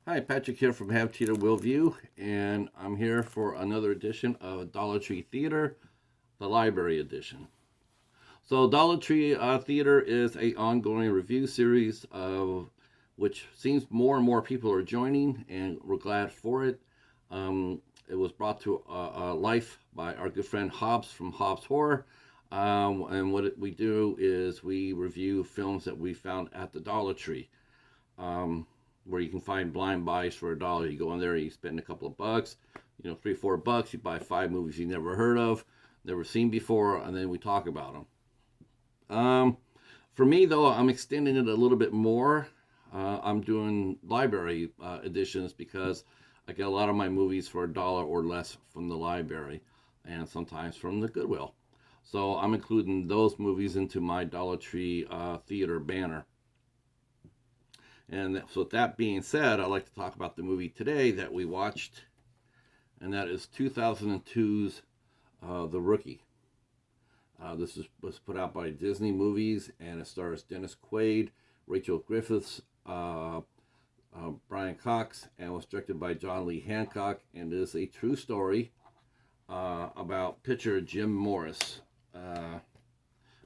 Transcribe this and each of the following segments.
Hi, Patrick here from Have Cheetah Will View, and I'm here for another edition of Dollar Tree Theater, the Library Edition. So, Dollar Tree Theater is a ongoing review series of which seems more and more people are joining, and we're glad for it. It was brought to life by our good friend Hobbs from Hobbs Horror. And we do is we review films that we found at the Dollar Tree. Where you can find blind buys for $1. You go in there, you spend a couple of bucks, $3-4, you buy 5 movies you never heard of, never seen before, and then we talk about them. For me, though, I'm extending it a little bit more. I'm doing library editions because I get a lot of my movies for $1 or less from the library, and sometimes from the Goodwill. So I'm including those movies into my Dollar Tree theater banner. And so, with that being said, I'd like to talk about the movie today that we watched, and that is 2002's The Rookie. Was put out by Disney Movies, and it stars Dennis Quaid, Rachel Griffiths, Brian Cox, and was directed by John Lee Hancock, and is a true story about pitcher Jim Morris,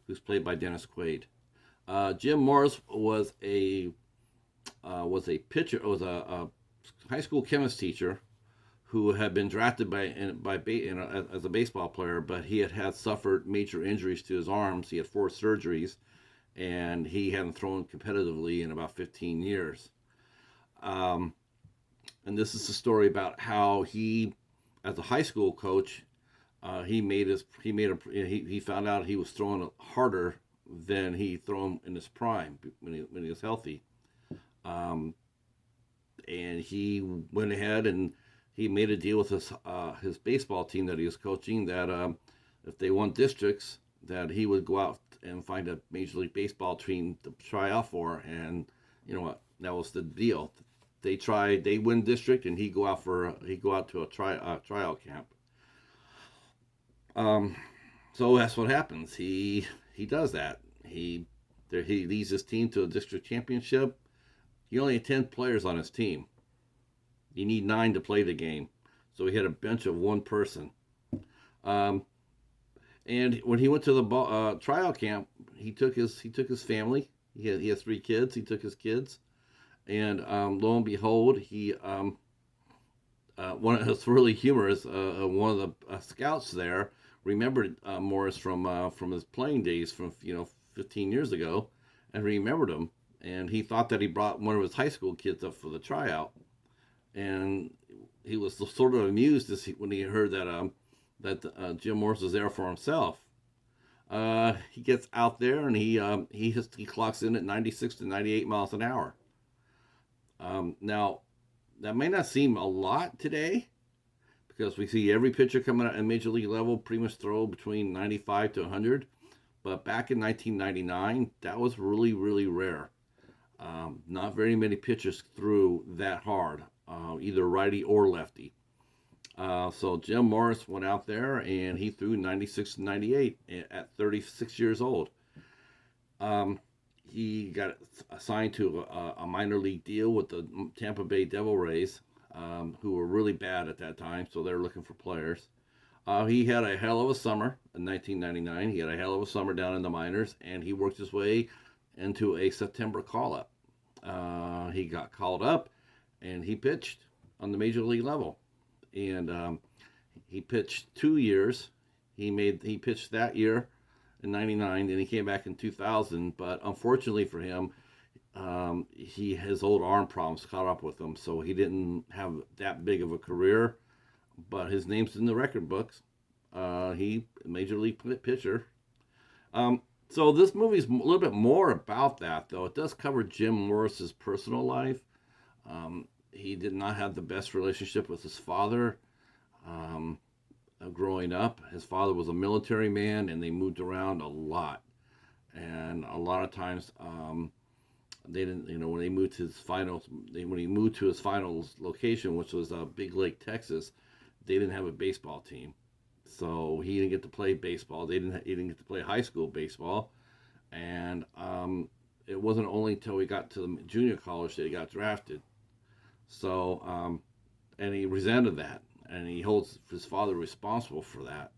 who's played by Dennis Quaid. Jim Morris was a high school chemist teacher who had been drafted as a baseball player, but he had suffered major injuries to his arms. He had 4 surgeries, and he hadn't thrown competitively in about 15 years. And this is a story about how he, as a high school coach, he found out he was throwing harder than he thrown in his prime when he was healthy. And he went ahead and he made a deal with his baseball team that he was coaching that if they won districts, that he would go out and find a Major League Baseball team to try out for. And you know what? That was the deal. They win district, and he'd go out to a tryout camp. So that's what happens. He does that. He leads his team to a district championship. He only had 10 players on his team. You need 9 to play the game. So he had a bench of 1 person. And when he went to the tryout camp, he took his family. He has 3 kids. He took his kids. And lo and behold, it's really humorous. One of the scouts there remembered Morris from his playing days from 15 years ago, and remembered him. And he thought that he brought one of his high school kids up for the tryout, and he was sort of amused when he heard that Jim Morris was there for himself. He gets out there and he clocks in at 96 to 98 miles an hour. Now, that may not seem a lot today, because we see every pitcher coming out at major league level pretty much throw between 95 to 100. But back in 1999, that was really, really rare. Not very many pitchers threw that hard, either righty or lefty. So Jim Morris went out there and he threw 96 to 98 at 36 years old. He got assigned to a minor league deal with the Tampa Bay Devil Rays, who were really bad at that time, so they were looking for players. He had a hell of a summer in 1999. He had a hell of a summer down in the minors, and he worked his way into a September call-up. He got called up, and he pitched on the major league level. And he pitched 2 years. He pitched that year in 99, and he came back in 2000. But unfortunately for him, his old arm problems caught up with him, so he didn't have that big of a career. But his name's in the record books. He major league pitcher. So this movie's a little bit more about that, though. It does cover Jim Morris's personal life. He did not have the best relationship with his father growing up. His father was a military man, and they moved around a lot. And a lot of times, they didn't. When he moved to his final location, which was Big Lake, Texas, they didn't have a baseball team. So he didn't get to play baseball. He didn't get to play high school baseball, and it wasn't only until he got to the junior college that he got drafted. So, and he resented that, and he holds his father responsible for that.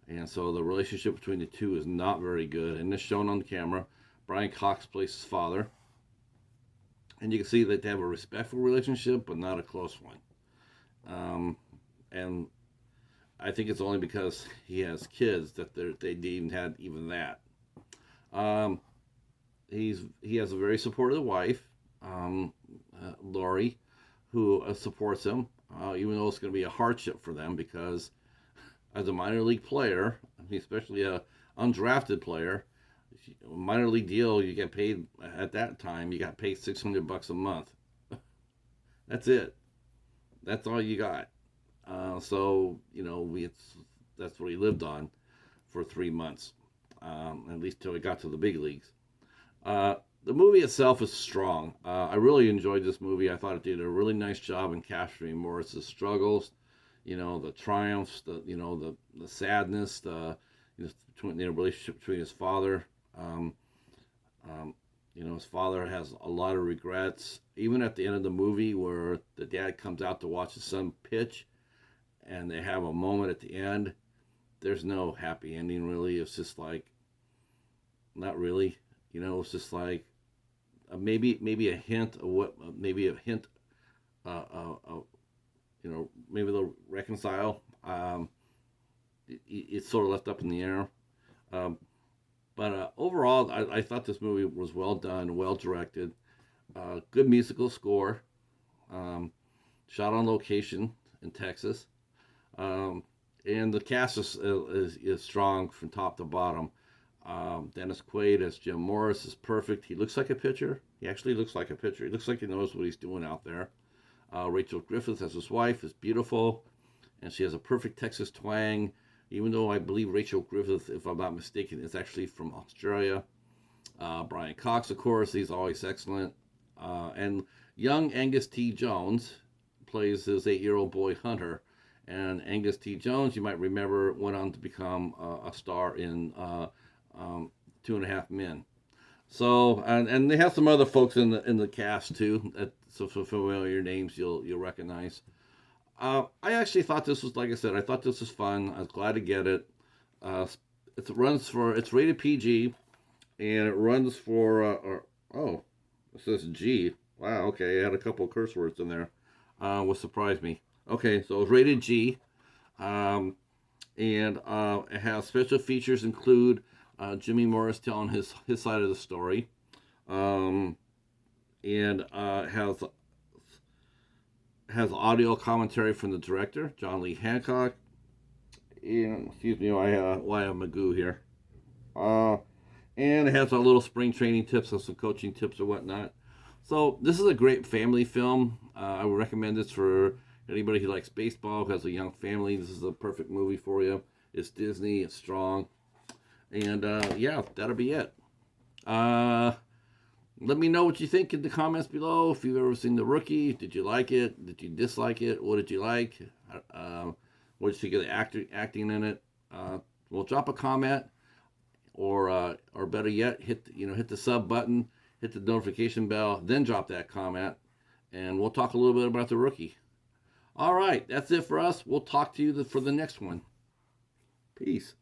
And so the relationship between the two is not very good. And this shown on camera. Brian Cox plays his father. And you can see that they have a respectful relationship, but not a close one. And I think it's only because he has kids that they even had even that. Um, he has a very supportive wife, Lori, who supports him, even though it's going to be a hardship for them because as a minor league player, especially a undrafted player, minor league deal, you get paid at that time. You got paid $600 a month. That's it. That's all you got. So that's what he lived on for 3 months, at least till he got to the big leagues. The movie itself is strong. I really enjoyed this movie. I thought it did a really nice job in capturing Morris's struggles, the triumphs, the sadness, between the relationship between his father. Um, his father has a lot of regrets. Even at the end of the movie, where the dad comes out to watch his son pitch, and they have a moment at the end. There's no happy ending, really. It's just like, not really. It's just like maybe a hint of what, maybe a hint, maybe they'll reconcile. It's sort of left up in the air. Um, but overall, I thought this movie was well done, well directed, good musical score, shot on location in Texas, and the cast is strong from top to bottom. Dennis Quaid as Jim Morris is perfect. He looks like a pitcher. He actually looks like a pitcher. He looks like he knows what he's doing out there. Rachel Griffith as his wife is beautiful, and she has a perfect Texas twang. Even though I believe Rachel Griffith, if I'm not mistaken, is actually from Australia. Brian Cox, of course, he's always excellent. And young Angus T. Jones plays his 8-year-old boy Hunter. And Angus T. Jones, you might remember, went on to become a star in 2.5 Men. So, and they have some other folks in the cast too. So familiar names you'll recognize. I actually thought this was, like I said, I thought this was fun. I was glad to get it. It's rated PG, and it runs for, it says G. Wow, okay, it had a couple of curse words in there, which surprised me. Okay, so it's rated G, and it has special features include Jimmy Morris telling his side of the story, and has audio commentary from the director, John Lee Hancock. And excuse me, why I have Magoo here. And it has a little spring training tips and some coaching tips or whatnot. So this is a great family film. I would recommend this for anybody who likes baseball, who has a young family. This is a perfect movie for you. It's Disney. It's strong. And yeah, that'll be it. Let me know what you think in the comments below. If you've ever seen The Rookie, did you like it? Did you dislike it? What did you like? What did you think of the acting in it? Well, drop a comment, or better yet, hit the sub button, hit the notification bell, then drop that comment, and we'll talk a little bit about The Rookie. All right, that's it for us. We'll talk to you for the next one. Peace.